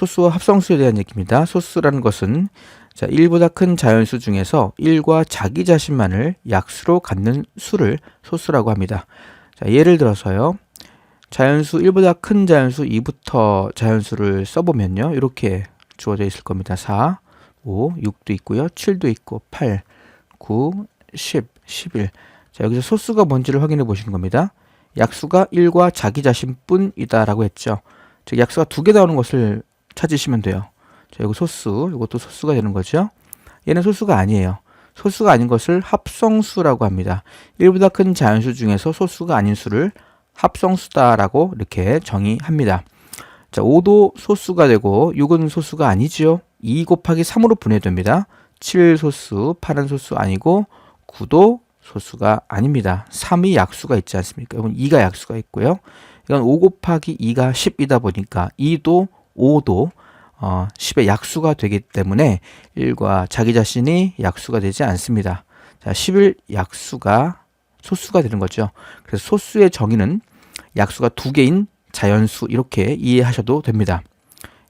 소수와 합성수에 대한 얘기입니다. 소수라는 것은 자, 1보다 큰 자연수 중에서 1과 자기 자신만을 약수로 갖는 수를 소수라고 합니다. 자, 예를 들어서요. 자연수 1보다 큰 자연수 2부터 자연수를 써보면요. 이렇게 주어져 있을 겁니다. 4, 5, 6도 있고요. 7도 있고 8, 9, 10, 11. 자, 여기서 소수가 뭔지를 확인해 보시는 겁니다. 약수가 1과 자기 자신뿐이다 라고 했죠. 즉 약수가 2개 나오는 것을 찾으시면 돼요. 자, 이거 소수, 이것도 소수가 되는 거죠. 얘는 소수가 아니에요. 소수가 아닌 것을 합성수라고 합니다. 1보다 큰 자연수 중에서 소수가 아닌 수를 합성수다라고 이렇게 정의합니다. 자, 5도 소수가 되고 6은 소수가 아니지요. 2 곱하기 3으로 분해됩니다. 7 소수, 8은 소수 아니고 9도 소수가 아닙니다. 3이 약수가 있지 않습니까? 이건 2가 약수가 있고요. 이건 5 곱하기 2가 10이다 보니까 2도 5도 10의 약수가 되기 때문에 1과 자기 자신이 약수가 되지 않습니다. 자, 10일 약수가 소수가 되는 거죠. 그래서 소수의 정의는 약수가 2개인 자연수 이렇게 이해하셔도 됩니다.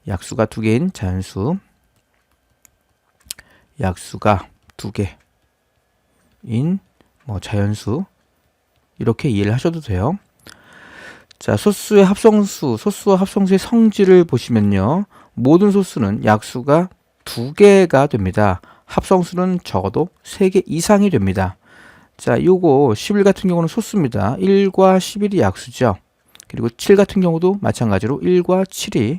약수가 2개인 자연수, 약수가 2개인 자연수 이렇게 이해를 하셔도 돼요. 자, 소수의 합성수, 소수와 합성수의 성질을 보시면요. 모든 소수는 약수가 2개가 됩니다. 합성수는 적어도 3개 이상이 됩니다. 자, 요거 11 같은 경우는 소수입니다. 1과 11이 약수죠. 그리고 7 같은 경우도 마찬가지로 1과 7이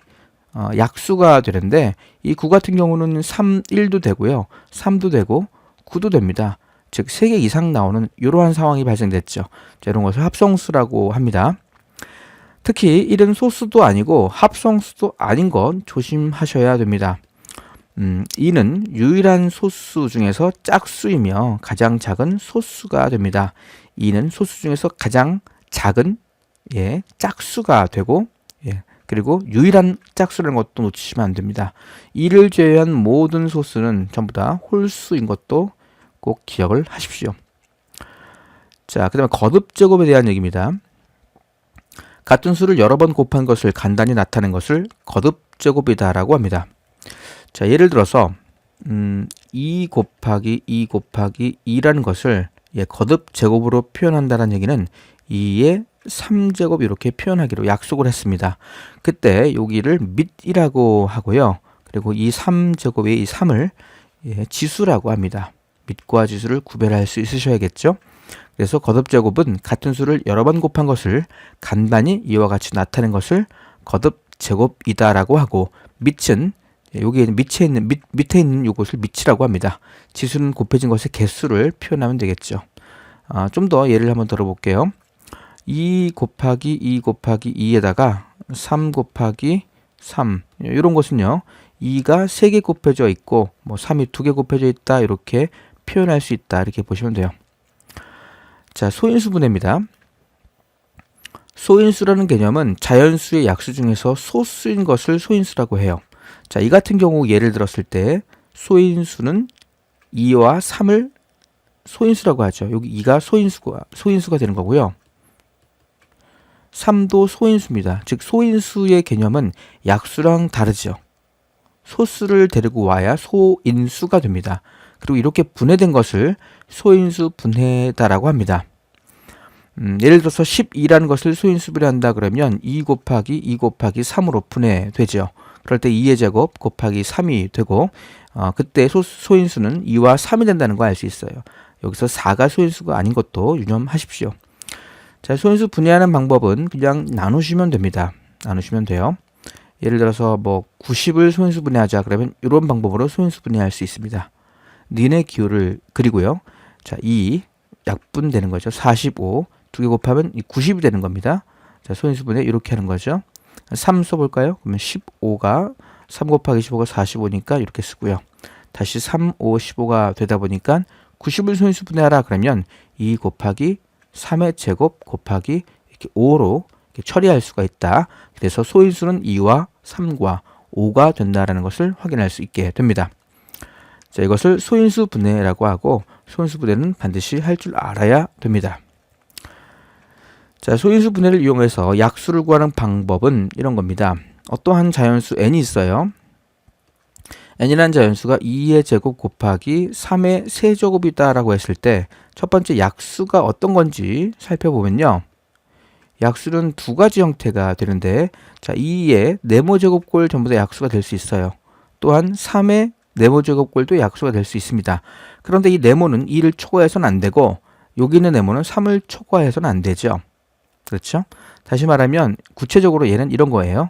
약수가 되는데 이 9 같은 경우는 3, 1도 되고요. 3도 되고 9도 됩니다. 즉 3개 이상 나오는 이러한 상황이 발생됐죠. 자, 이런 것을 합성수라고 합니다. 특히 1은 소수도 아니고 합성수도 아닌 건 조심하셔야 됩니다. 2는 유일한 소수 중에서 짝수이며 가장 작은 소수가 됩니다. 2는 소수 중에서 가장 작은 짝수가 되고 그리고 유일한 짝수라는 것도 놓치시면 안 됩니다. 2를 제외한 모든 소수는 전부 다 홀수인 것도 꼭 기억을 하십시오. 자, 그 다음에 거듭제곱에 대한 얘기입니다. 같은 수를 여러 번 곱한 것을 간단히 나타낸 것을 거듭제곱이다라고 합니다. 자, 예를 들어서 2 곱하기 2 곱하기 2라는 것을 거듭제곱으로 표현한다는 얘기는 2의 3제곱 이렇게 표현하기로 약속을 했습니다. 그때 여기를 밑이라고 하고요. 그리고 이 3제곱의 이 3을 지수라고 합니다. 밑과 지수를 구별할 수 있으셔야겠죠. 그래서 거듭제곱은 같은 수를 여러 번 곱한 것을 간단히 이와 같이 나타낸 것을 거듭제곱이다라고 하고 밑은 여기 밑에 있는 이것을 밑이라고 합니다. 지수는 곱해진 것의 개수를 표현하면 되겠죠. 좀 더 예를 한번 들어볼게요. 2 곱하기 2 곱하기 2에다가 3 곱하기 3 이런 것은요. 2가 3개 곱해져 있고 3이 2개 곱해져 있다 이렇게 표현할 수 있다 이렇게 보시면 돼요. 자, 소인수분해입니다. 소인수라는 개념은 자연수의 약수 중에서 소수인 것을 소인수라고 해요. 자, 이 같은 경우 예를 들었을 때 소인수는 2와 3을 소인수라고 하죠. 여기 2가 소인수가 되는 거고요. 3도 소인수입니다. 즉 소인수의 개념은 약수랑 다르죠. 소수를 데리고 와야 소인수가 됩니다. 그리고 이렇게 분해된 것을 소인수 분해다라고 합니다. 예를 들어서 12라는 것을 소인수 분해한다 그러면 2 곱하기 2 곱하기 3으로 분해되죠. 그럴 때 2의 제곱 곱하기 3이 되고 그때 소인수는 2와 3이 된다는 거 알 수 있어요. 여기서 4가 소인수가 아닌 것도 유념하십시오. 자, 소인수 분해하는 방법은 그냥 나누시면 됩니다. 나누시면 돼요. 예를 들어서 90을 소인수 분해하자 그러면 이런 방법으로 소인수 분해할 수 있습니다. 니네 기호를 그리고요. 자, 2 약분되는 거죠. 45 2개 곱하면 90이 되는 겁니다. 자, 소인수 분해 이렇게 하는 거죠. 3 써볼까요? 그러면 15가 3 곱하기 15가 45니까 이렇게 쓰고요. 다시 3, 5, 15가 되다 보니까 90을 소인수 분해하라 그러면 2 곱하기 3의 제곱 곱하기 이렇게 5로 이렇게 처리할 수가 있다. 그래서 소인수는 2와 3과 5가 된다라는 것을 확인할 수 있게 됩니다. 자, 이것을 소인수 분해라고 하고 소인수 분해는 반드시 할 줄 알아야 됩니다. 자, 소인수 분해를 이용해서 약수를 구하는 방법은 이런 겁니다. 어떠한 자연수 n이 있어요. n이라는 자연수가 2의 제곱 곱하기 3의 세제곱이다 라고 했을 때 첫 번째 약수가 어떤 건지 살펴보면요. 약수는 두 가지 형태가 되는데, 자, 2의 네모제곱꼴 전부 다 약수가 될 수 있어요. 또한 3의 네모제곱꼴도 약수가 될 수 있습니다. 그런데 이 네모는 2를 초과해서는 안 되고, 여기 있는 네모는 3을 초과해서는 안 되죠. 그렇죠? 다시 말하면 구체적으로 얘는 이런 거예요.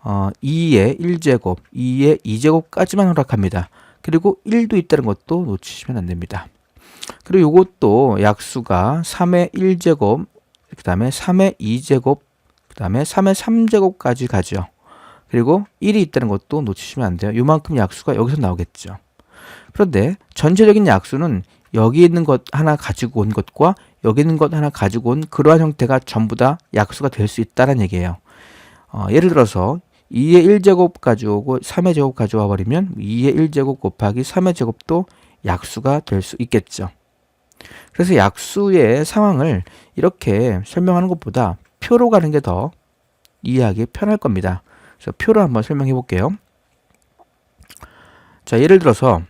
2의 1제곱, 2의 2제곱까지만 허락합니다. 그리고 1도 있다는 것도 놓치시면 안 됩니다. 그리고 이것도 약수가 3의 1제곱, 그 다음에 3의 2제곱, 그 다음에 3의 3제곱까지 가죠. 그리고 1이 있다는 것도 놓치시면 안 돼요. 이만큼 약수가 여기서 나오겠죠. 그런데 전체적인 약수는 여기 있는 것 하나 가지고 온 것과 여기 있는 것 하나 가지고 온 그러한 형태가 전부 다 약수가 될 수 있다는 얘기예요. 예를 들어서 2의 1제곱 가져오고 3의 제곱 가져와 버리면 2의 1제곱 곱하기 3의 제곱도 약수가 될 수 있겠죠. 그래서 약수의 상황을 이렇게 설명하는 것보다 표로 가는 게 더 이해하기 편할 겁니다. 그래서 표로 한번 설명해 볼게요. 자, 예를 들어서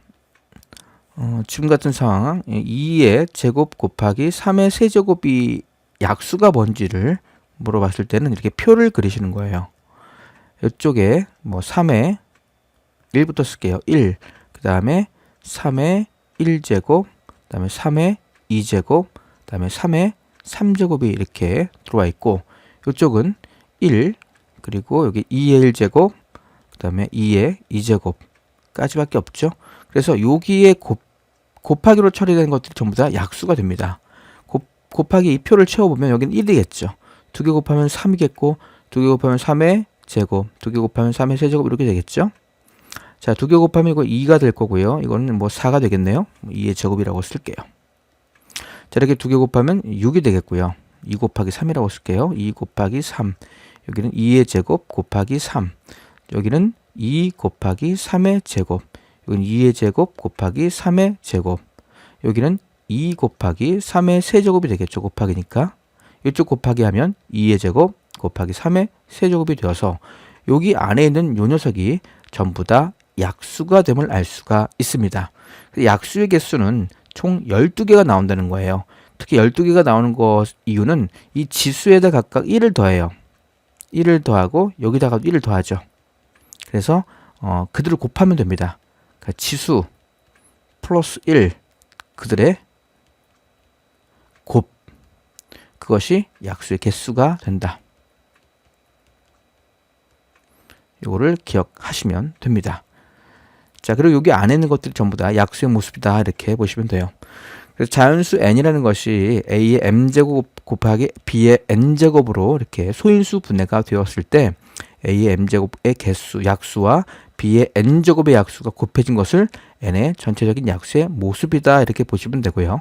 지금 같은 상황 2의 제곱 곱하기 3의 세제곱이 약수가 뭔지를 물어봤을 때는 이렇게 표를 그리시는 거예요. 이쪽에 뭐 3의 1부터 쓸게요. 1, 그 다음에 3의 1제곱, 그 다음에 3의 2제곱, 그 다음에 3의 3제곱이 이렇게 들어와 있고, 이쪽은 1, 그리고 여기 2의 1제곱, 그 다음에 2의 2제곱까지밖에 없죠. 그래서 여기에 곱하기로 처리된 것들이 전부 다 약수가 됩니다. 곱하기 이 표를 채워보면 여기는 1이겠죠. 2개 곱하면 3이겠고, 2개 곱하면 3의 제곱, 2개 곱하면 3의 세제곱 이렇게 되겠죠. 자, 2개 곱하면 이거 2가 될 거고요. 이거는 뭐 4가 되겠네요. 2의 제곱이라고 쓸게요. 자, 이렇게 2개 곱하면 6이 되겠고요. 2 곱하기 3이라고 쓸게요. 2 곱하기 3. 여기는 2의 제곱 곱하기 3. 여기는 2 곱하기 3의 제곱. 여기는 2의 제곱 곱하기 3의 제곱. 여기는 2 곱하기 3의 세제곱이 되겠죠. 곱하기니까. 이쪽 곱하기 하면 2의 제곱 곱하기 3의 세제곱이 되어서 여기 안에 있는 요 녀석이 전부 다 약수가 됨을 알 수가 있습니다. 약수의 개수는 총 12개가 나온다는 거예요. 특히 12개가 나오는 것 이유는 이 지수에다 각각 1을 더해요. 1을 더하고 여기다가 1을 더하죠. 그래서 그들을 곱하면 됩니다. 그러니까 지수 플러스 1 그들의 곱 그것이 약수의 개수가 된다. 이거를 기억하시면 됩니다. 자, 그리고 여기 안에 있는 것들이 전부 다 약수의 모습이다 이렇게 보시면 돼요. 그래서 자연수 n이라는 것이 a의 m제곱 곱하기 b의 n제곱으로 이렇게 소인수 분해가 되었을 때 a의 m제곱의 개수 약수와 b의 n제곱의 약수가 곱해진 것을 n의 전체적인 약수의 모습이다 이렇게 보시면 되고요.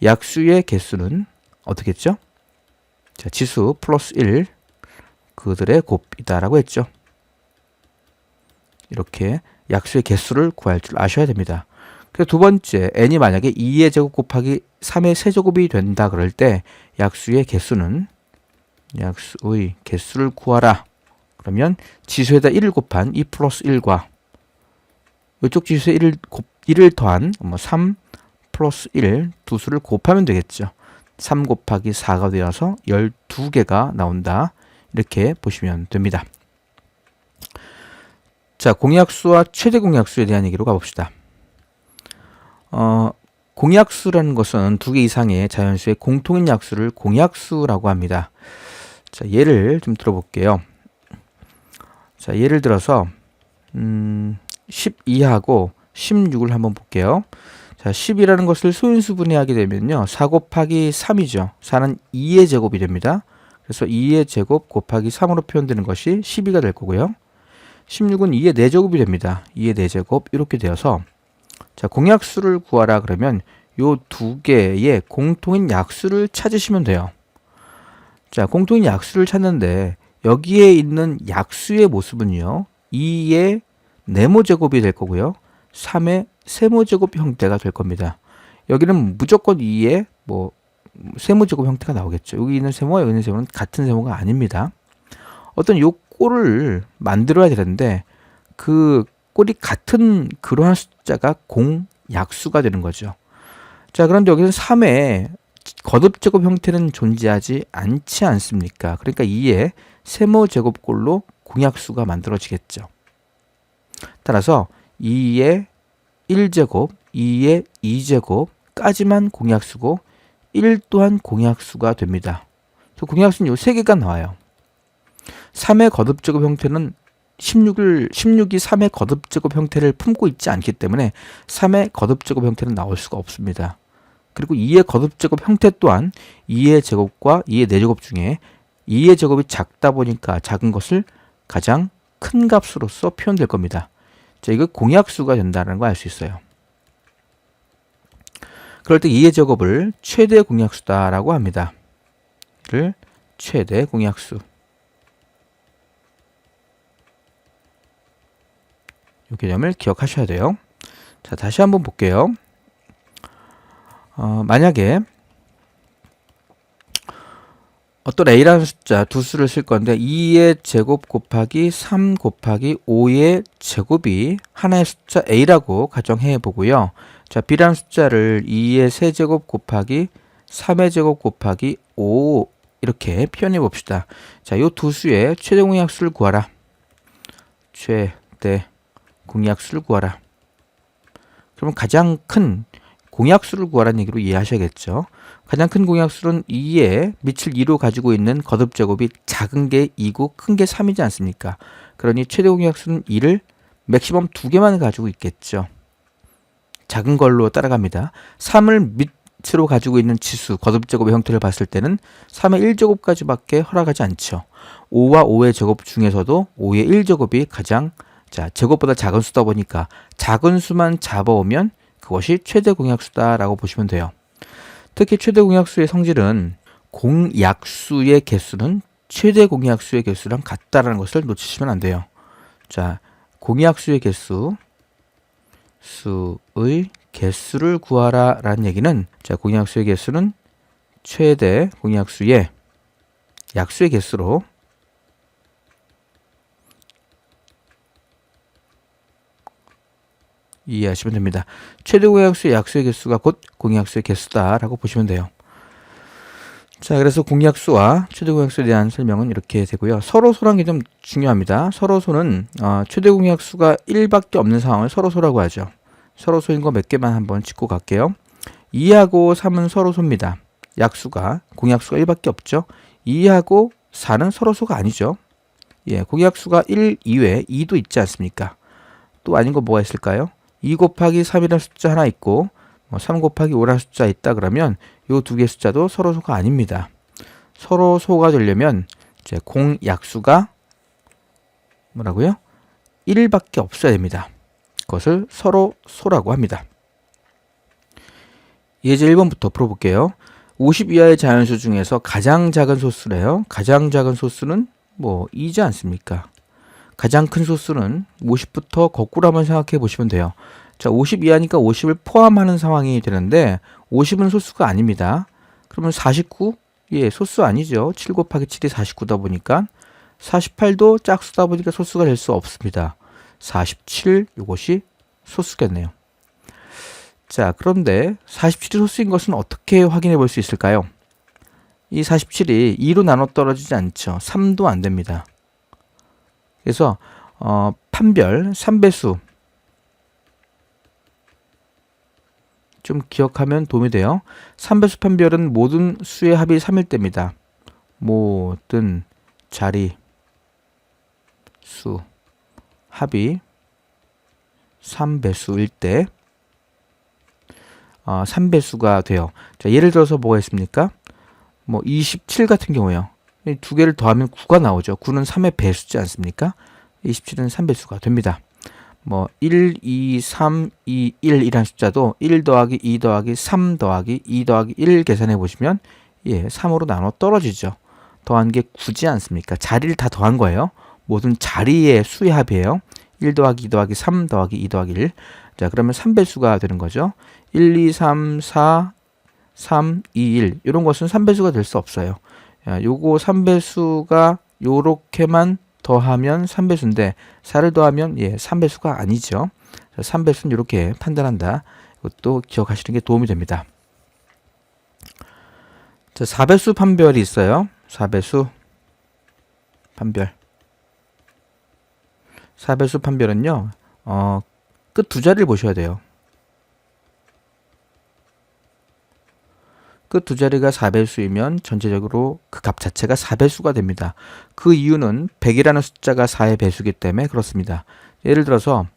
약수의 개수는 어떻게 했죠? 자, 지수 플러스 1 그들의 곱이다 라고 했죠. 이렇게 약수의 개수를 구할 줄 아셔야 됩니다. 그래서 두 번째, n이 만약에 2의 제곱 곱하기 3의 세제곱이 된다 그럴 때 약수의 개수는 약수의 개수를 구하라. 그러면 지수에다 1을 곱한 2 플러스 1과 이쪽 지수에 1을 더한 3 플러스 1 두 수를 곱하면 되겠죠. 3 곱하기 4가 되어서 12개가 나온다. 이렇게 보시면 됩니다. 자, 공약수와 최대 공약수에 대한 얘기로 가봅시다. 공약수라는 것은 2개 이상의 자연수의 공통인 약수를 공약수라고 합니다. 자, 예를 좀 들어볼게요. 자, 예를 들어서 12하고 16을 한번 볼게요. 자, 10이라는 것을 소인수 분해하게 되면요. 4 곱하기 3이죠. 4는 2의 제곱이 됩니다. 그래서 2의 제곱 곱하기 3으로 표현되는 것이 12가 될 거고요. 16은 2의 4제곱이 됩니다. 2의 4제곱 이렇게 되어서 자, 공약수를 구하라 그러면 요 두 개의 공통인 약수를 찾으시면 돼요. 자, 공통인 약수를 찾는데 여기에 있는 약수의 모습은요. 2의 네모제곱이 될 거고요. 3의 세모제곱 형태가 될 겁니다. 여기는 무조건 2의 세모제곱 형태가 나오겠죠. 여기 있는 세모와 여기 있는 세모는 같은 세모가 아닙니다. 어떤 요 꼴을 만들어야 되는데 그 꼴이 같은 그러한 숫자가 공약수가 되는 거죠. 자, 그런데 여기서 3의 거듭제곱 형태는 존재하지 않지 않습니까? 그러니까 2의 세모제곱꼴로 공약수가 만들어지겠죠. 따라서 2의 1제곱, 2의 2제곱까지만 공약수고 1 또한 공약수가 됩니다. 공약수는 이 3개가 나와요. 3의 거듭제곱 형태는 16이 3의 거듭제곱 형태를 품고 있지 않기 때문에 3의 거듭제곱 형태는 나올 수가 없습니다. 그리고 2의 거듭제곱 형태 또한 2의 제곱과 2의 4제곱 중에 2의 제곱이 작다 보니까 작은 것을 가장 큰 값으로서 표현될 겁니다. 자, 이거 공약수가 된다는 걸 알 수 있어요. 그럴 때 2의 제곱을 최대 공약수다라고 합니다. 이를 최대 공약수. 이 개념을 기억하셔야 돼요. 자, 다시 한번 볼게요. 만약에 어떤 a라는 숫자 두 수를 쓸 건데 2의 제곱 곱하기 3 곱하기 5의 제곱이 하나의 숫자 a라고 가정해 보고요. 자, b라는 숫자를 2의 세제곱 곱하기 3의 제곱 곱하기 5 이렇게 표현해 봅시다. 자, 이 두 수의 최대 공약수를 구하라. 최대 공약수를 구하라. 그러면 가장 큰 공약수를 구하라는 얘기로 이해하셔야겠죠. 가장 큰 공약수는 2에 밑을 2로 가지고 있는 거듭제곱이 작은 게 2고 큰 게 3이지 않습니까? 그러니 최대 공약수는 2를 맥시멈 2개만 가지고 있겠죠. 작은 걸로 따라갑니다. 3을 밑으로 가지고 있는 치수, 거듭제곱의 형태를 봤을 때는 3의 1제곱까지밖에 허락하지 않죠. 5와 5의 제곱 중에서도 5의 1제곱이 가장 제곱보다 작은 수다 보니까 작은 수만 잡아오면 그것이 최대 공약수다라고 보시면 돼요. 특히 최대 공약수의 성질은 공약수의 개수는 최대 공약수의 개수랑 같다라는 것을 놓치시면 안 돼요. 자, 공약수의 개수, 수의 개수를 구하라 라는 얘기는 자, 공약수의 개수는 최대 공약수의 약수의 개수로 이해하시면 됩니다. 최대 공약수의 약수의 개수가 곧 공약수의 개수다라고 보시면 돼요. 자, 그래서 공약수와 최대 공약수에 대한 설명은 이렇게 되고요. 서로소라는 게 좀 중요합니다. 서로소는 최대 공약수가 1밖에 없는 상황을 서로소라고 하죠. 서로소인 거 몇 개만 한번 짚고 갈게요. 2하고 3은 서로소입니다. 약수가 공약수가 1밖에 없죠. 2하고 4는 서로소가 아니죠. 예, 공약수가 1 이외에 2도 있지 않습니까? 또 아닌 거 뭐가 있을까요? 2 곱하기 3이라는 숫자 하나 있고 3 곱하기 5라는 숫자 있다 그러면 이 두 개의 숫자도 서로소가 아닙니다. 서로소가 되려면 이제 공약수가 뭐라고요? 1밖에 없어야 됩니다. 그것을 서로소라고 합니다. 예제 1번부터 풀어볼게요. 50 이하의 자연수 중에서 가장 작은 소수래요. 가장 작은 소수는 뭐 2지 않습니까? 가장 큰 소수는 50부터 거꾸로 한번 생각해 보시면 돼요. 자, 50 이하니까 50을 포함하는 상황이 되는데 50은 소수가 아닙니다. 그러면 49? 예, 소수 아니죠. 7 곱하기 7이 49다 보니까 48도 짝수다 보니까 소수가 될 수 없습니다. 47, 이것이 소수겠네요. 자, 그런데 47이 소수인 것은 어떻게 확인해 볼 수 있을까요? 이 47이 2로 나눠 떨어지지 않죠. 3도 안 됩니다. 그래서 판별 3배수 좀 기억하면 도움이 돼요. 3배수 판별은 모든 수의 합이 3일 때입니다. 모든 자리 수 합이 3배수일 때 3배수가 돼요. 자, 예를 들어서 뭐가 있습니까? 뭐 27 같은 경우요. 두 개를 더하면 9가 나오죠. 9는 3의 배수지 않습니까? 27은 3배수가 됩니다. 뭐 1, 2, 3, 2, 1 이란 숫자도 1 더하기 2 더하기 3 더하기 2 더하기 1 계산해 보시면 예, 3으로 나눠 떨어지죠. 더한 게 9지 않습니까? 자리를 다 더한 거예요. 모든 자리의 수의 합이에요. 1 더하기 2 더하기 3 더하기 2 더하기 1. 자, 그러면 3배수가 되는 거죠. 1, 2, 3, 4, 3, 2, 1 이런 것은 3배수가 될 수 없어요. 요거 3배수가 요렇게만 더하면 3배수인데 4를 더하면 3배수가 아니죠. 3배수는 이렇게 판단한다. 이것도 기억하시는 게 도움이 됩니다. 자, 4배수 판별이 있어요. 4배수 판별. 4배수 판별은요. 끝 두 자리를 보셔야 돼요. 끝 두 자리가 4배수이면 전체적으로 그 값 자체가 4배수가 됩니다. 그 이유는 100이라는 숫자가 4의 배수이기 때문에 그렇습니다. 예를 들어서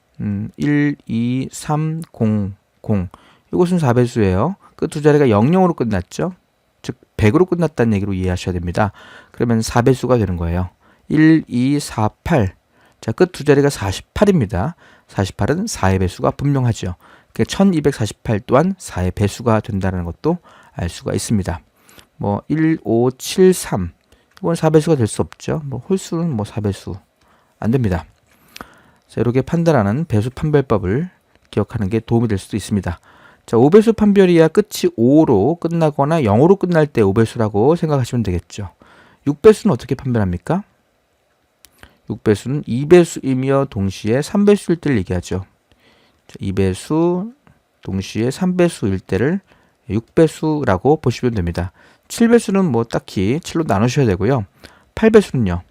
1, 2, 3, 0, 0 이것은 4배수예요. 끝 두 자리가 00으로 끝났죠. 즉 100으로 끝났다는 얘기로 이해하셔야 됩니다. 그러면 4배수가 되는 거예요. 1, 2, 4, 8 자, 끝 두 자리가 48입니다. 48은 4의 배수가 분명하죠. 1248 또한 4의 배수가 된다는 것도 알 수가 있습니다. 1, 5, 7, 3 이건 4배수가 될 수 없죠. 홀수는 4배수 안 됩니다. 자, 이렇게 판단하는 배수 판별법을 기억하는 게 도움이 될 수도 있습니다. 자, 5배수 판별이야 끝이 5로 끝나거나 0으로 끝날 때 5배수라고 생각하시면 되겠죠. 6배수는 어떻게 판별합니까? 6배수는 2배수이며 동시에 3배수일 때를 얘기하죠. 자, 2배수 동시에 3배수일 때를 6배수라고 보시면 됩니다. 7배수는 딱히 7로 나누셔야 되고요. 8배수는요.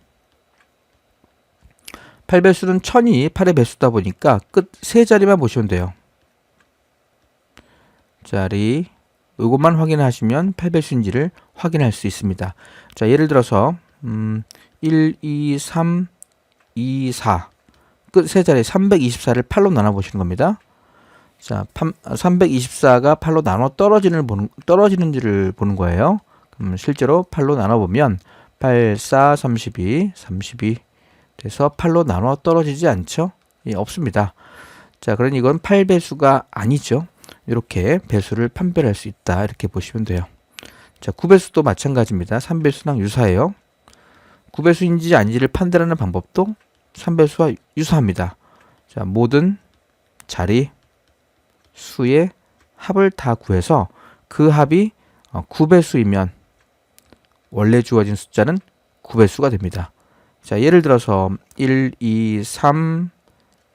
8배수는 1000이 8의 배수다 보니까 끝 세 자리만 보시면 돼요. 자리 이것만 확인하시면 8배수인지를 확인할 수 있습니다. 자, 예를 들어서 1, 2, 3, 2, 4 끝 세 자리 324를 8로 나눠 보시는 겁니다. 자, 324가 8로 나눠 떨어지는지를 보는 거예요. 그럼 실제로 8로 나눠 보면 8, 4, 32 돼서 8로 나눠 떨어지지 않죠? 없습니다. 자, 그러니 이건 8배수가 아니죠. 이렇게 배수를 판별할 수 있다. 이렇게 보시면 돼요. 자, 9배수도 마찬가지입니다. 3배수랑 유사해요. 9배수인지 아닌지를 판단하는 방법도 3배수와 유사합니다. 자, 모든 자리 수의 합을 다 구해서 그 합이 9배수이면 원래 주어진 숫자는 9배수가 됩니다. 자, 예를 들어서 1, 2, 3,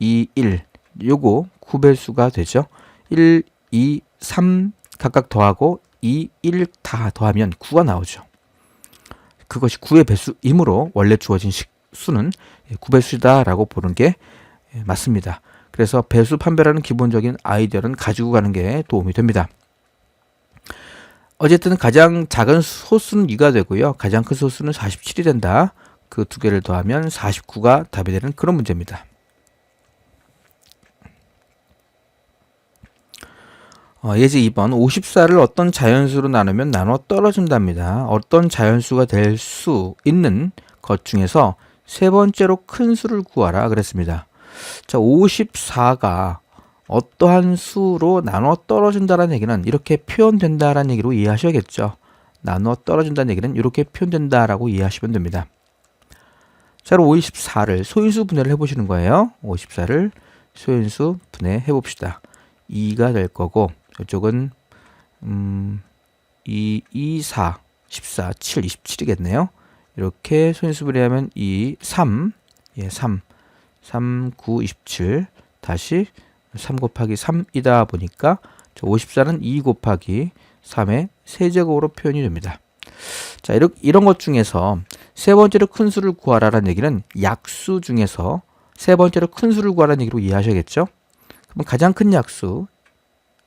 2, 1 요거 9배수가 되죠. 1, 2, 3 각각 더하고 2, 1 다 더하면 9가 나오죠. 그것이 9의 배수이므로 원래 주어진 수는 9배수이다 라고 보는 게 맞습니다. 그래서 배수 판별하는 기본적인 아이디어는 가지고 가는 게 도움이 됩니다. 어쨌든 가장 작은 소수는 2가 되고요. 가장 큰 소수는 47이 된다. 그 두 개를 더하면 49가 답이 되는 그런 문제입니다. 예제 2번 54를 어떤 자연수로 나누면 나눠 떨어진답니다. 어떤 자연수가 될 수 있는 것 중에서 세 번째로 큰 수를 구하라 그랬습니다. 자, 54가 어떠한 수로 나눠 떨어진다는 얘기는 이렇게 표현된다라는 얘기로 이해하셔야겠죠. 나눠 떨어진다는 얘기는 이렇게 표현된다라고 이해하시면 됩니다. 자, 54를 소인수 분해를 해보시는 거예요. 54를 소인수 분해해 봅시다. 2가 될 거고 이쪽은 2, 2, 4, 14, 7, 27이겠네요. 이렇게 소인수 분해하면 2, 3, 3, 9, 27 다시 3 곱하기 3이다 보니까 54는 2 곱하기 3의 세제곱으로 표현이 됩니다. 자, 이런 것 중에서 세 번째로 큰 수를 구하라는 얘기는 약수 중에서 세 번째로 큰 수를 구하라는 얘기로 이해하셔야겠죠? 그럼 가장 큰 약수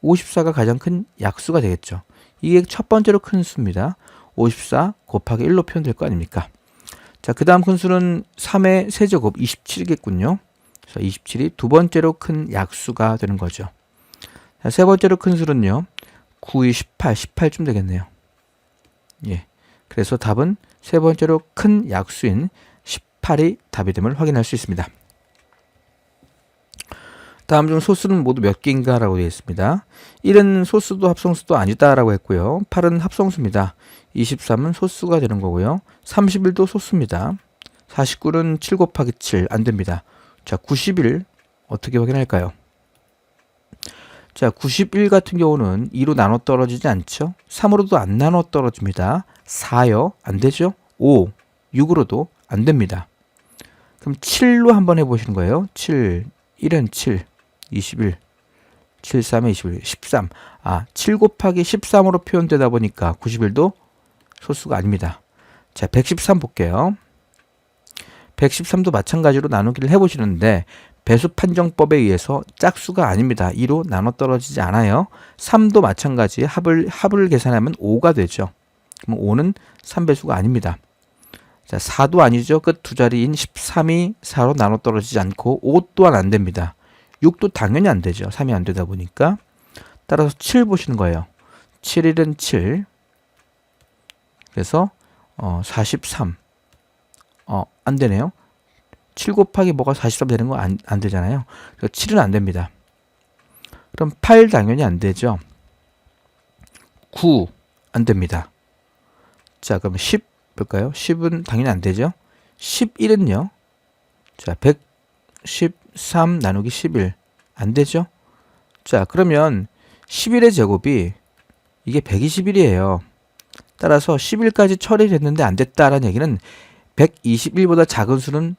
54가 가장 큰 약수가 되겠죠. 이게 첫 번째로 큰 수입니다. 54 곱하기 1로 표현될 거 아닙니까? 자, 그 다음 큰 수는 3의 세제곱 27이겠군요. 그래서 27이 두 번째로 큰 약수가 되는 거죠. 자, 세 번째로 큰 수는요. 9, 2, 18쯤 되겠네요. 예. 그래서 답은 세 번째로 큰 약수인 18이 답이 됨을 확인할 수 있습니다. 다음 중 소수는 모두 몇 개인가 라고 되어 있습니다. 1은 소수도 합성수도 아니다 라고 했고요. 8은 합성수입니다. 23은 소수가 되는 거고요. 31도 소수입니다. 49는 7 곱하기 7 안됩니다. 자, 91 어떻게 확인할까요? 자, 91 같은 경우는 2로 나눠 떨어지지 않죠. 3으로도 안 나눠 떨어집니다. 4요 안되죠. 5, 6으로도 안됩니다. 그럼 7로 한번 해보시는 거예요. 7, 1은 7, 21, 7, 3에 21, 13. 7 곱하기 13으로 표현되다 보니까 91도 소수가 아닙니다. 자, 113 볼게요. 113도 마찬가지로 나누기를 해보시는데 배수 판정법에 의해서 짝수가 아닙니다. 2로 나눠 떨어지지 않아요. 3도 마찬가지 합을 계산하면 5가 되죠. 그럼 5는 3배수가 아닙니다. 자, 4도 아니죠. 끝 두 자리인 13이 4로 나눠 떨어지지 않고 5 또한 안 됩니다. 6도 당연히 안 되죠. 3이 안 되다 보니까. 따라서 7 보시는 거예요. 7, 1은 7. 그래서 43. 안 되네요. 7 곱하기 뭐가 43 되는 거 안 되잖아요. 그래서 7은 안 됩니다. 그럼 8 당연히 안 되죠. 9 안 됩니다. 자, 그럼 10 볼까요? 10은 당연히 안 되죠. 11은요. 자, 113 나누기 11 안 되죠. 자, 그러면 11의 제곱이 이게 121이에요. 따라서 11까지 처리됐는데 안 됐다라는 얘기는 121보다 작은 수는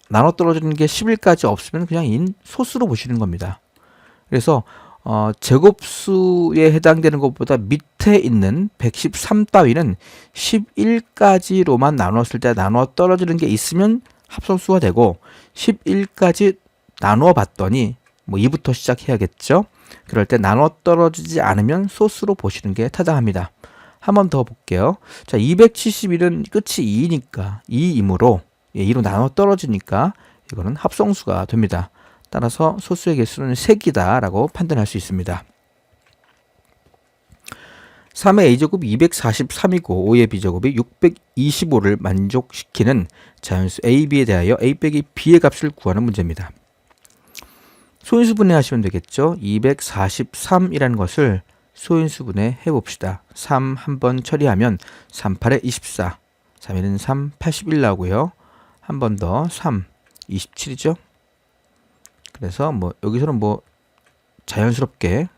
나눠 떨어지는 게 11까지 없으면 그냥 소수로 보시는 겁니다. 그래서 제곱수에 해당되는 것보다 밑에 있는 113 따위는 11까지로만 나눴을 때 나눠 떨어지는 게 있으면 합성수가 되고 11까지 나누어 봤더니 뭐 2부터 시작해야겠죠. 그럴 때 나눠 떨어지지 않으면 소수로 보시는 게 타당합니다. 한 번 더 볼게요. 자, 271은 끝이 2니까 2이므로 2로 나눠 떨어지니까 이거는 합성수가 됩니다. 따라서 소수의 개수는 3개다 라고 판단할 수 있습니다. 3의 a제곱이 243이고 5의 b제곱이 625를 만족시키는 자연수 a, b에 대하여 a 빼기 b의 값을 구하는 문제입니다. 소인수 분해하시면 되겠죠. 243이라는 것을 소인수 분해 해봅시다. 3 한번 처리하면 3, 8에 24, 3에는 3, 81 나오고요. 한 번 더 3, 27이죠. 그래서 여기서는 자연스럽게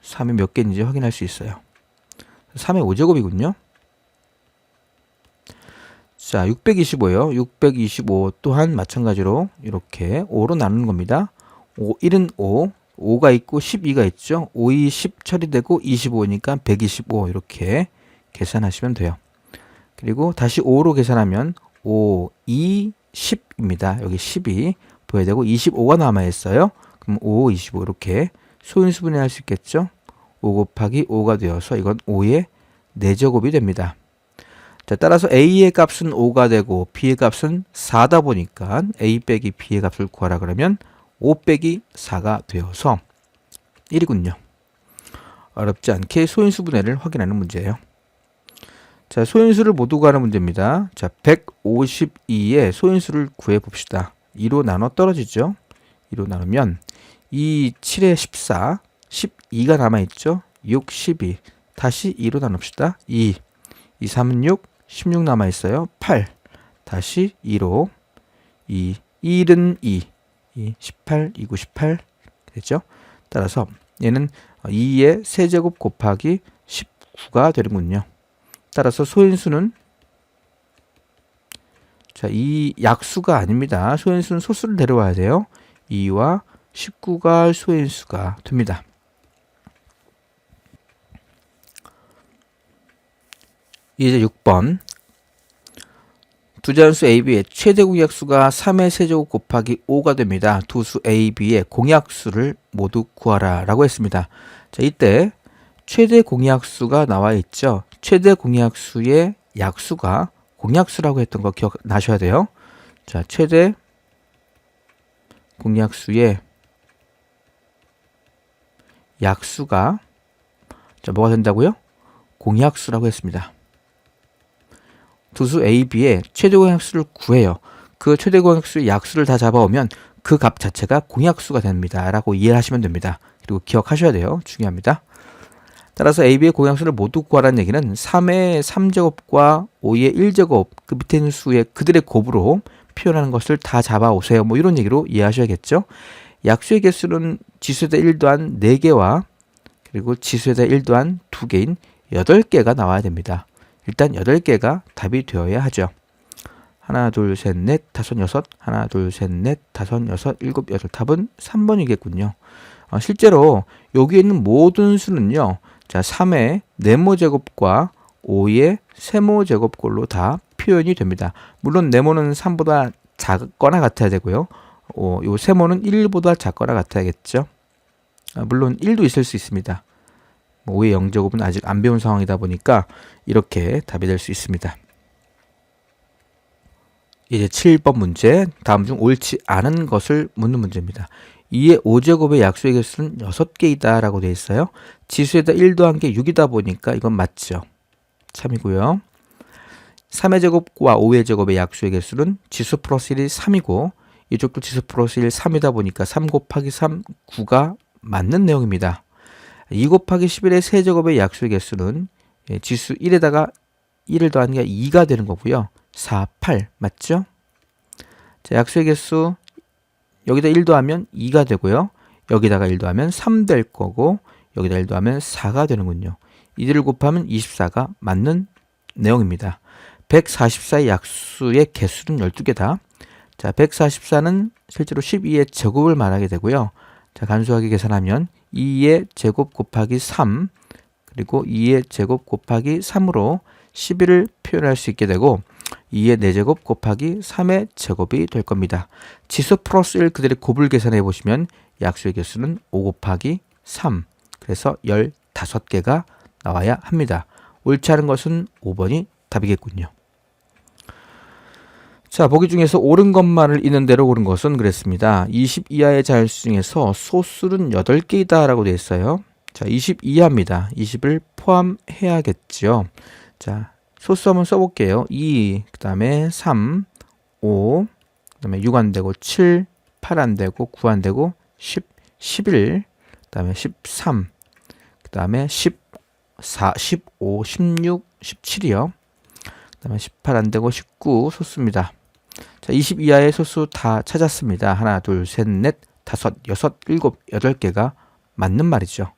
3이 몇 개인지 확인할 수 있어요. 3의 5제곱이군요. 자, 625요. 625 또한 마찬가지로 이렇게 5로 나누는 겁니다. 1은 5, 5가 있고 12가 있죠. 5, 2, 10 처리되고 25니까 125 이렇게 계산하시면 돼요. 그리고 다시 5로 계산하면 5, 2, 10입니다. 여기 10이 보여야 되고 25가 남아있어요. 그럼 5, 25 이렇게 소인수 분해할 수 있겠죠. 5 곱하기 5가 되어서 이건 5의 4제곱이 됩니다. 자, 따라서 a의 값은 5가 되고 b의 값은 4다 보니까 a 빼기 b의 값을 구하라 그러면 5 빼기 4가 되어서 1이군요. 어렵지 않게 소인수 분해를 확인하는 문제예요. 자, 소인수를 모두 구하는 문제입니다. 자, 152의 소인수를 구해 봅시다. 2로 나눠 떨어지죠. 2로 나누면 2, 7에 14, 12가 남아있죠. 6, 12, 다시 2로 나눕시다. 2, 2, 3은 6, 16 남아있어요. 8, 다시 2로 2, 1은 2, 18, 2, 9, 18 되죠. 따라서 얘는 2의 세제곱 곱하기 19가 되는군요. 따라서 소인수는 자, 이 약수가 아닙니다. 소인수는 소수를 데려와야 돼요. 2와 19가 소인수가 됩니다. 이제 6번. 두 자연수 a, b의 최대 공약수가 3의 세제곱 곱하기 5가 됩니다. 두 수 a, b의 공약수를 모두 구하라 라고 했습니다. 자, 이때 최대 공약수가 나와 있죠. 최대 공약수의 약수가 공약수라고 했던 거 기억나셔야 돼요. 자, 최대 공약수의 약수가 자, 뭐가 된다고요? 공약수라고 했습니다. 두 수 a, b의 최대 공약수를 구해요. 그 최대 공약수의 약수를 다 잡아오면 그 값 자체가 공약수가 됩니다. 라고 이해하시면 됩니다. 그리고 기억하셔야 돼요. 중요합니다. 따라서 a, b의 공약수를 모두 구하라는 얘기는 3의 3제곱과 5의 1제곱 그 밑에 있는 수의 그들의 곱으로 표현하는 것을 다 잡아오세요. 이런 얘기로 이해하셔야겠죠. 약수의 개수는 지수에 대한 1 더한 4개와 그리고 지수에 대한 1 더한 2개인 8개가 나와야 됩니다. 일단 8개가 답이 되어야 하죠. 하나, 둘, 셋, 넷, 다섯, 여섯. 하나, 둘, 셋, 넷, 다섯, 여섯, 일곱, 여덟. 답은 3번이겠군요. 실제로 여기 있는 모든 수는요. 자, 3의 네모 제곱과 5의 세모 제곱꼴로 다 표현이 됩니다. 물론 네모는 3보다 작거나 같아야 되고요. 요 세모는 1보다 작거나 같아야겠죠. 물론 1도 있을 수 있습니다. 5의 0제곱은 아직 안 배운 상황이다 보니까 이렇게 답이 될 수 있습니다. 이제 7번 문제, 다음 중 옳지 않은 것을 묻는 문제입니다. 2의 5제곱의 약수의 개수는 6개이다 라고 되어 있어요. 지수에다 1 더한 게 6이다 보니까 이건 맞죠. 참이고요. 3의 제곱과 5의 제곱의 약수의 개수는 지수 플러스 1이 3이고 이쪽도 지수 플러스 1, 3이다 보니까 3 곱하기 3, 9가 맞는 내용입니다. 2 곱하기 11의 세제곱의 약수의 개수는 지수 1에다가 1을 더한 게 2가 되는 거고요. 4, 8 맞죠? 자, 약수의 개수 여기다 1 더하면 2가 되고요. 여기다가 1 더하면 3 될 거고 여기다 1 더하면 4가 되는군요. 이들을 곱하면 24가 맞는 내용입니다. 144의 약수의 개수는 12개다. 자, 144는 실제로 12의 제곱을 말하게 되고요. 자, 간소하게 계산하면 2의 제곱 곱하기 3 그리고 2의 제곱 곱하기 3으로 11을 표현할 수 있게 되고 2의 4제곱 곱하기 3의 제곱이 될 겁니다. 지수 플러스 1 그대로 곱을 계산해 보시면 약수의 개수는 5 곱하기 3 그래서 15개가 나와야 합니다. 옳지 않은 것은 5번이 답이겠군요. 자, 보기 중에서 옳은 것만을 있는 대로 고른 것은 그랬습니다. 20 이하의 자연수 중에서 소수는 8개이다 라고 되어 있어요. 자, 20 이하입니다. 20을 포함해야겠죠. 자, 소수 한번 써볼게요. 2, 그 다음에 3, 5, 그 다음에 6 안 되고 7, 8 안 되고 9 안 되고 10, 11, 그 다음에 13, 그 다음에 14, 15, 16, 17이요. 그 다음에 18 안 되고 19 소수입니다. 자, 20 이하의 소수 다 찾았습니다. 하나, 둘, 셋, 넷, 다섯, 여섯, 일곱, 8개가 맞는 말이죠.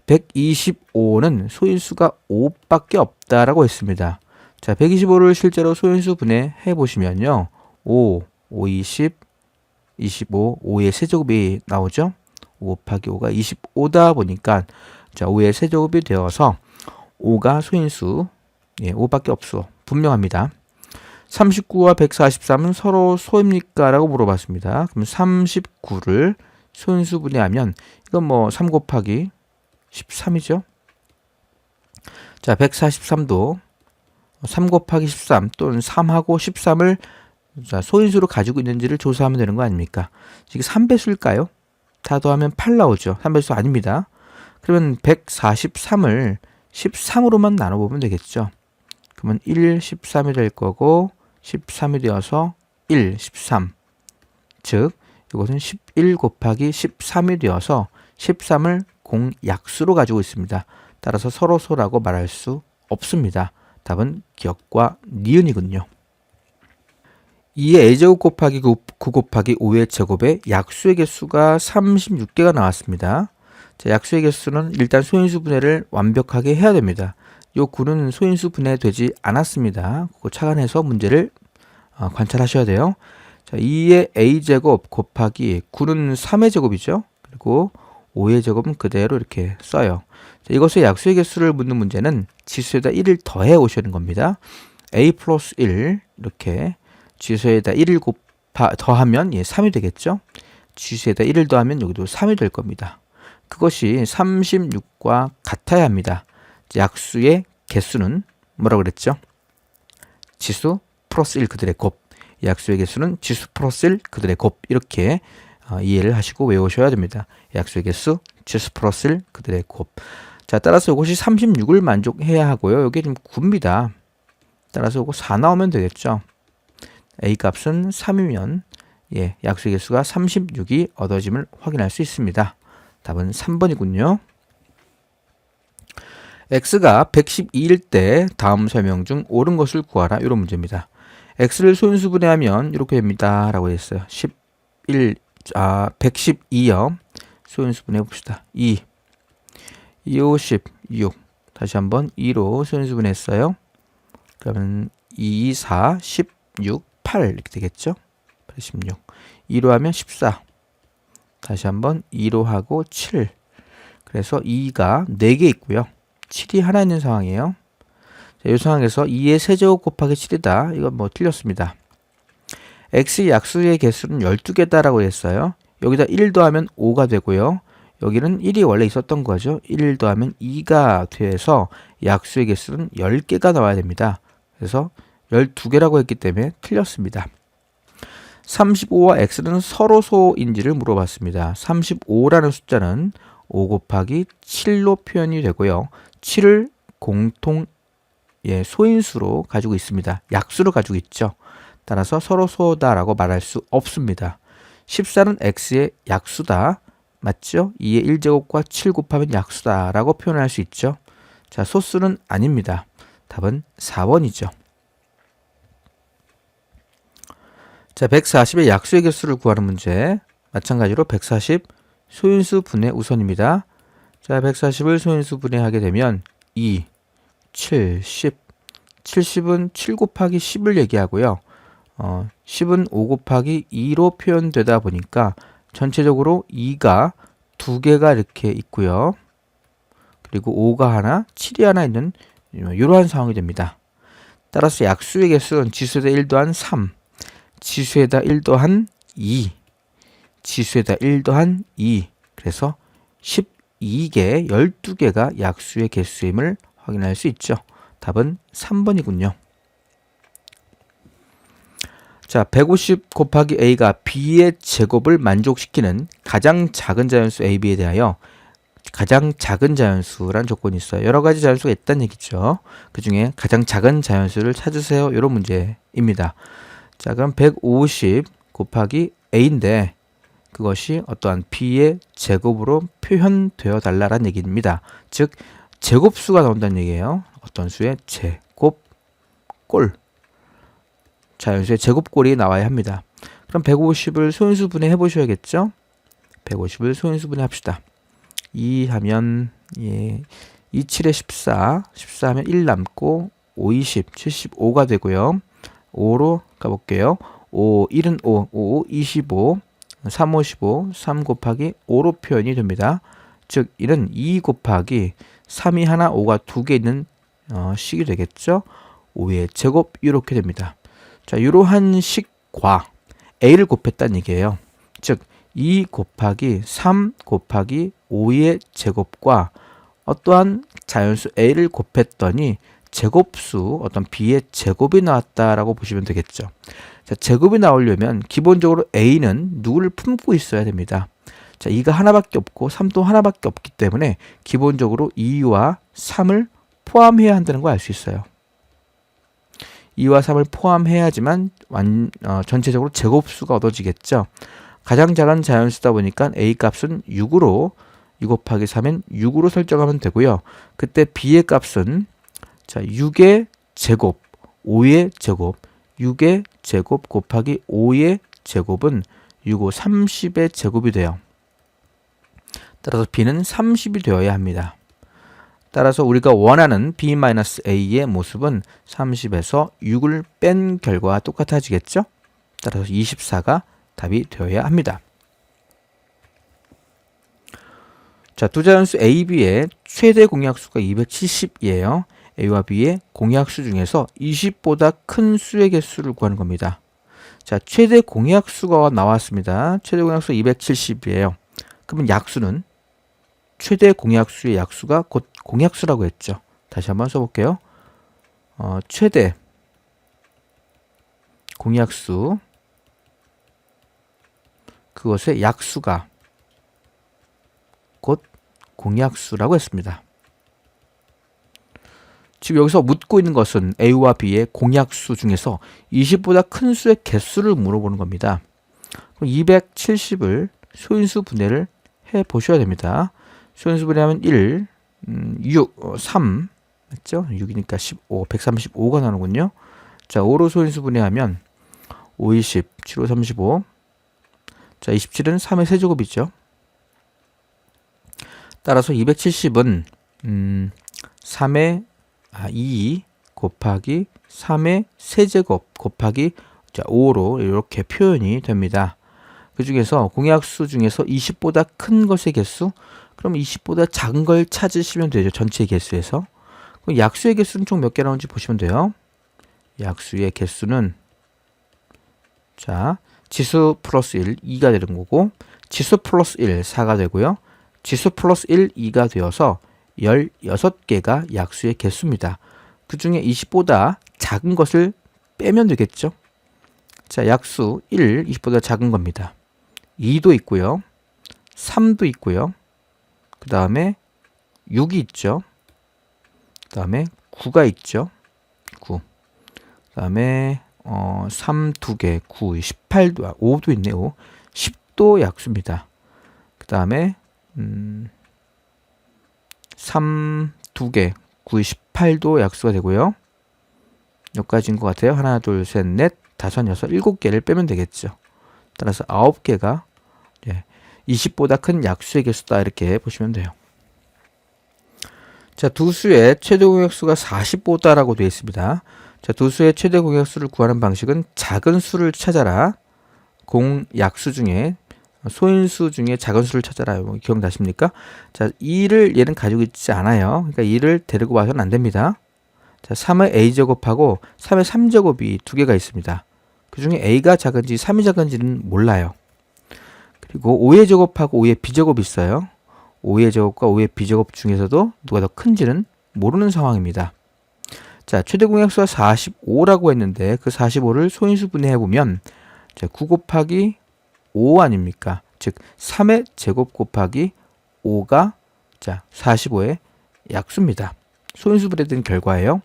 125는 소인수가 5밖에 없다라고 했습니다. 자, 125를 실제로 소인수 분해해 보시면요. 5, 5, 20, 25, 5의 세제곱이 나오죠. 5 곱하기 5가 25다 보니까 자, 5의 세제곱이 되어서 5가 소인수 5밖에 없어. 분명합니다. 39와 143은 서로 소입니까? 라고 물어봤습니다. 그럼 39를 소인수 분해하면 이건 뭐 3 곱하기 13이죠. 자, 143도 3 곱하기 13 또는 3하고 13을 자, 소인수로 가지고 있는지를 조사하면 되는 거 아닙니까? 이게 3배수일까요? 다 더하면 8 나오죠. 3배수 아닙니다. 그러면 143을 13으로만 나눠보면 되겠죠. 그러면 1, 13이 될 거고 13이 되어서 1, 13 즉 이것은 11 곱하기 13이 되어서 13을 공약수로 가지고 있습니다. 따라서 서로 소라고 말할 수 없습니다. 답은 기역과 니은이군요. 2의 a제곱 곱하기 9 곱하기 5의 제곱의 약수의 개수가 36개가 나왔습니다. 자, 약수의 개수는 일단 소인수 분해를 완벽하게 해야 됩니다. 요 9는 소인수 분해되지 않았습니다. 그거 착안해서 문제를 관찰하셔야 돼요. 자, 2의 a제곱 곱하기 9는 3의 제곱이죠. 그리고 5의 제곱은 그대로 이렇게 써요. 자, 이것의 약수의 개수를 묻는 문제는 지수에다 1을 더해 오시는 겁니다. a 플러스 1 이렇게 지수에다 1을 더하면 3이 되겠죠. 지수에다 1을 더하면 여기도 3이 될 겁니다. 그것이 36과 같아야 합니다. 약수의 개수는 뭐라고 그랬죠? 지수 플러스 1 그들의 곱. 약수의 개수는 지수 플러스 1 그들의 곱. 이렇게 이해를 하시고 외우셔야 됩니다. 약수의 개수 지수 플러스 1 그들의 곱. 자, 따라서 이것이 36을 만족해야 하고요. 이게 지금 9입니다. 따라서 이거 4 나오면 되겠죠. A 값은 3이면 약수의 개수가 36이 얻어짐을 확인할 수 있습니다. 답은 3번이군요. x가 112일 때 다음 설명 중 옳은 것을 구하라. 이런 문제입니다. x를 소인수 분해하면 이렇게 됩니다. 라고 했어요. 112요. 소인수 분해해 봅시다. 2, 2, 10, 6. 다시 한번 2로 소인수 분해했어요. 그러면 2, 4, 16, 8 이렇게 되겠죠. 16. 2로 하면 14. 다시 한번 2로 하고 7. 그래서 2가 4개 있고요. 7이 하나 있는 상황이에요. 자, 이 상황에서 2의 세제곱 곱하기 7이다. 이건 뭐 틀렸습니다. x의 약수의 개수는 12개다라고 했어요. 여기다 1 더하면 5가 되고요. 여기는 1이 원래 있었던 거죠. 1 더하면 2가 돼서 약수의 개수는 10개가 나와야 됩니다. 그래서 12개라고 했기 때문에 틀렸습니다. 35와 x는 서로소인지를 물어봤습니다. 35라는 숫자는 5 곱하기 7로 표현이 되고요. 7을 공통 소인수로 가지고 있습니다. 약수로 가지고 있죠. 따라서 서로소다라고 말할 수 없습니다. 14는 x의 약수다. 맞죠? 2의 1제곱과 7 곱하면 약수다라고 표현할 수 있죠. 자, 소수는 아닙니다. 답은 4번이죠. 자, 140의 약수의 개수를 구하는 문제. 마찬가지로 140 소인수 분해 우선입니다. 자, 140을 소인수 분해하게 되면 2, 7, 10. 70은 7 곱하기 10을 얘기하고요. 10은 5 곱하기 2로 표현되다 보니까 전체적으로 2가 2개가 이렇게 있고요. 그리고 5가 하나, 7이 하나 있는 이러한 상황이 됩니다. 따라서 약수의 개수는 지수에다 1 더한 3, 지수에다 1 더한 2, 지수에다 1 더한 2. 그래서 12개, 12개가 약수의 개수임을 확인할 수 있죠. 답은 3번이군요. 자, 150 곱하기 a가 b의 제곱을 만족시키는 가장 작은 자연수 ab에 대하여 가장 작은 자연수란 조건이 있어요. 여러 가지 자연수가 있다는 얘기죠. 그 중에 가장 작은 자연수를 찾으세요. 이런 문제입니다. 자, 그럼 150 곱하기 a인데 그것이 어떠한 b의 제곱으로 표현되어 달라는 얘기입니다. 즉 제곱수가 나온다는 얘기예요. 어떤 수의 제곱꼴, 자연수의 제곱꼴이 나와야 합니다. 그럼 150을 소인수 분해해 보셔야겠죠. 150을 소인수 분해합시다. 2 하면 2, 7에 14, 14 하면 1 남고 5, 20, 75가 되고요. 5로 가볼게요. 5, 1은 5, 5, 25, 3, 5, 15, 3 곱하기 5로 표현이 됩니다. 즉, 이는 2 곱하기 3이 하나, 5가 2개 있는 식이 되겠죠. 5의 제곱 이렇게 됩니다. 자, 이러한 식과 a를 곱했다는 얘기예요. 즉, 2 곱하기 3 곱하기 5의 제곱과 어떠한 자연수 a를 곱했더니 제곱수 어떤 b의 제곱이 나왔다라고 보시면 되겠죠. 자, 제곱이 나오려면 기본적으로 a는 누구를 품고 있어야 됩니다. 자, 2가 하나밖에 없고 3도 하나밖에 없기 때문에 기본적으로 2와 3을 포함해야 한다는 걸 알 수 있어요. 2와 3을 포함해야지만 전체적으로 제곱수가 얻어지겠죠. 가장 작은 자연수다 보니까 a 값은 6으로 2 곱하기 3은 6으로 설정하면 되고요. 그때 b의 값은 자, 6의 제곱, 5의 제곱, 6의 제곱 곱하기 5의 제곱은 6, 5, 30의 제곱이 돼요. 따라서 b는 30이 되어야 합니다. 따라서 우리가 원하는 b-a의 모습은 30에서 6을 뺀 결과와 똑같아지겠죠? 따라서 24가 답이 되어야 합니다. 자, 두 자연수 a, b의 최대 공약수가 270이에요. a와 b의 공약수 중에서 20보다 큰 수의 개수를 구하는 겁니다. 자, 최대 공약수가 나왔습니다. 최대 공약수 270이에요. 그러면 약수는 최대 공약수의 약수가 곧 공약수라고 했죠. 다시 한번 써볼게요. 최대 공약수, 그것의 약수가 곧 공약수라고 했습니다. 지금 여기서 묻고 있는 것은 a와 b의 공약수 중에서 20보다 큰 수의 개수를 물어보는 겁니다. 그럼 270을 소인수 분해를 해 보셔야 됩니다. 소인수 분해하면 1, 6, 3, 맞죠? 6이니까 15, 135가 나오는군요. 자, 5로 소인수 분해하면 5, 20, 7, 5, 35. 자, 27은 3의 세제곱이죠. 따라서 270은 3의 2 곱하기 3의 세제곱 곱하기 자, 5로 이렇게 표현이 됩니다. 그 중에서 공약수 중에서 20보다 큰 것의 개수, 그럼 20보다 작은 걸 찾으시면 되죠. 전체 개수에서. 그럼 약수의 개수는 총 몇 개 나오는지 보시면 돼요. 약수의 개수는 자, 지수 플러스 1, 2가 되는 거고, 지수 플러스 1, 4가 되고요. 지수 플러스 1, 2가 되어서 16개가 약수의 개수입니다. 그 중에 20보다 작은 것을 빼면 되겠죠. 자, 약수 1, 20보다 작은 겁니다. 2도 있고요. 3도 있고요. 그 다음에 6이 있죠. 그 다음에 9가 있죠. 9. 그 다음에 3 2개, 9, 18도, 5도 있네요. 10도 약수입니다. 그 다음에 3 2개, 9, 18도 약수가 되고요. 여기까지인 것 같아요. 하나, 둘, 셋, 넷, 다섯, 여섯, 7개를 빼면 되겠죠. 따라서 9개가 20보다 큰 약수의 개수다 이렇게 보시면 돼요. 자, 두 수의 최대 공약수가 45다라고 되어 있습니다. 자, 두 수의 최대 공약수를 구하는 방식은 작은 수를 찾아라. 공약수 중에 소인수 중에 작은 수를 찾아라. 기억나십니까? 자, 2를 얘는 가지고 있지 않아요. 그러니까 2를 데리고 와서는 안 됩니다. 자, 3의 a제곱하고 3의 3제곱이 두 개가 있습니다. 그 중에 a가 작은지 3이 작은지는 몰라요. 그리고 5의 제곱하고 5의 b제곱이 있어요. 5의 제곱과 5의 b제곱 중에서도 누가 더 큰지는 모르는 상황입니다. 자, 최대 공약수가 45라고 했는데 그 45를 소인수 분해해보면 9 곱하기 5 아닙니까? 즉 3의 제곱 곱하기 5가 45의 약수입니다. 소인수 분해된 결과예요.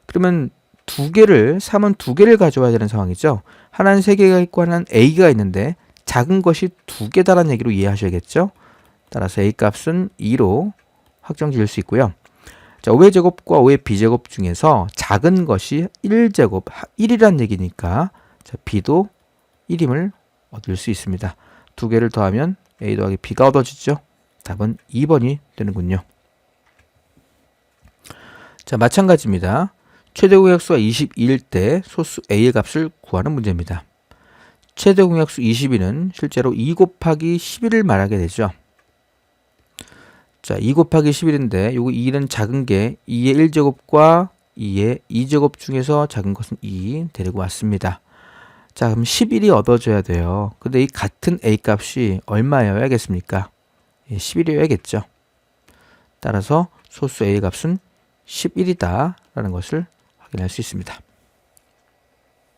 그러면 3은 2개를 가져와야 되는 상황이죠. 하나는 3개가 있고 하나는 a가 있는데 작은 것이 2개다라는 얘기로 이해하셔야겠죠. 따라서 a 값은 2로 확정 지을 수 있고요. 자, 5의 제곱과 5의 b제곱 중에서 작은 것이 1제곱, 1이란 얘기니까 b도 1임을 얻을 수 있습니다. 2개를 더하면 a 더하기 b가 얻어지죠. 답은 2번이 되는군요. 자, 마찬가지입니다. 최대 공약수가 22일 때 소수 a의 값을 구하는 문제입니다. 최대 공약수 22는 실제로 2 곱하기 11을 말하게 되죠. 자, 2 곱하기 11인데 요거 2는 작은 게 2의 1제곱과 2의 2제곱 중에서 작은 것은 2 데리고 왔습니다. 자, 그럼 11이 얻어져야 돼요. 근데 이 같은 a 값이 얼마여야겠습니까? 11이어야겠죠. 따라서 소수 a의 값은 11이다 라는 것을 확인할 수 있습니다.